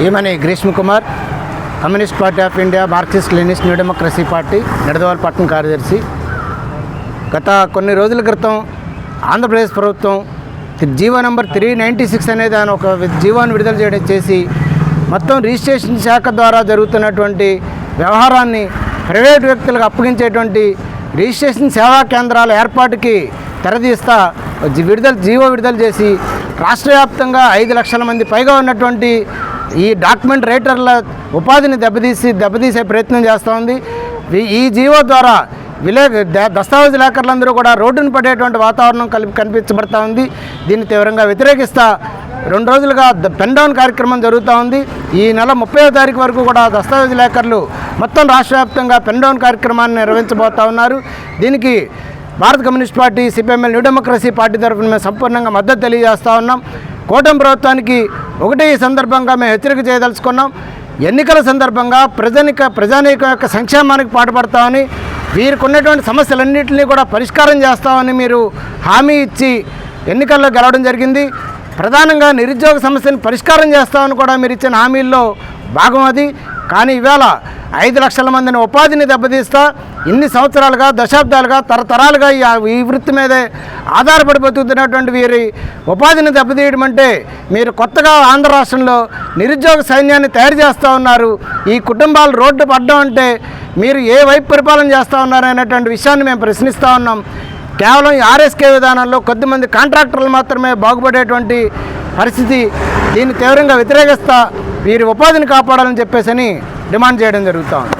ఈమెని Greeshma Kumar, communist party of India, Marxist Leninist new democracy party Nidadavolu పట్టణ కార్యదర్శి. గత కొన్ని రోజుల క్రితం ఆంధ్రప్రదేశ్ ప్రభుత్వం జీవో నెంబర్ 396 అనేది ఆయన ఒక జీవోని విడుదల చేసి మొత్తం రిజిస్ట్రేషన్ శాఖ ద్వారా జరుగుతున్నటువంటి వ్యవహారాన్ని ప్రైవేటు వ్యక్తులకు అప్పగించేటువంటి రిజిస్ట్రేషన్ సేవా కేంద్రాల ఏర్పాటుకి తెరదీస్తా జీవో విడుదల చేసి రాష్ట్ర వ్యాప్తంగా 5 లక్షల మంది పైగా ఉన్నటువంటి ఈ డాక్యుమెంట్ రైటర్ల ఉపాధిని దెబ్బతీసే ప్రయత్నం చేస్తూ ఉంది. ఈ జీవో ద్వారా దస్తావేజ్ లేఖర్లందరూ కూడా రోడ్డును పడేటువంటి వాతావరణం కనిపించబడతా ఉంది. దీన్ని తీవ్రంగా వ్యతిరేకిస్తా 2 రోజులుగా పెన్ డౌన్ కార్యక్రమం జరుగుతూ ఉంది. ఈ నెల 30వ తారీఖు వరకు కూడా దస్తావేజ్ లేఖర్లు మొత్తం రాష్ట్ర వ్యాప్తంగా పెన్ డౌన్ కార్యక్రమాన్ని నిర్వహించబోతా ఉన్నారు. దీనికి భారత communist party, CPML new democracy party తరఫున మేము సంపూర్ణంగా మద్దతు తెలియజేస్తూ ఉన్నాం. కూటమి ప్రభుత్వానికి ఒకటే ఈ సందర్భంగా మేము హెచ్చరిక చేయదలుచుకున్నాం. ఎన్నికల సందర్భంగా ప్రజానీకం యొక్క సంక్షేమానికి పాటుపడతామని, వీరికి ఉన్నటువంటి సమస్యలన్నింటినీ కూడా పరిష్కారం చేస్తామని మీరు హామీ ఇచ్చి ఎన్నికల్లో గెలవడం జరిగింది. ప్రధానంగా నిరుద్యోగ సమస్యను పరిష్కారం చేస్తామని కూడా మీరు ఇచ్చిన హామీల్లో భాగం అది. కానీ ఈవేళ 5 లక్షల మందిని ఉపాధిని దెబ్బతీస్తా ఇన్ని సంవత్సరాలుగా, దశాబ్దాలుగా, తరతరాలుగా ఈ వృత్తి మీదే ఆధారపడి బతుకుతున్నటువంటి వీరి ఉపాధిని దెబ్బతీయడం అంటే మీరు కొత్తగా ఆంధ్ర రాష్ట్రంలో నిరుద్యోగ సైన్యాన్ని తయారు చేస్తూ ఉన్నారు. ఈ కుటుంబాలు రోడ్డు పడ్డం అంటే మీరు ఏ వైపు పరిపాలన చేస్తూ ఉన్నారు అనేటువంటి విషయాన్ని మేము ప్రశ్నిస్తూ ఉన్నాం. కేవలం ఈ ఆర్ఎస్కే విధానంలో కొద్దిమంది కాంట్రాక్టర్లు మాత్రమే బాగుపడేటువంటి పరిస్థితి. దీన్ని తీవ్రంగా వ్యతిరేకిస్తా వీరి ఉపాధిని కాపాడాలని చెప్పేసి డిమాండ్ చేయడం జరుగుతూ ఉంది.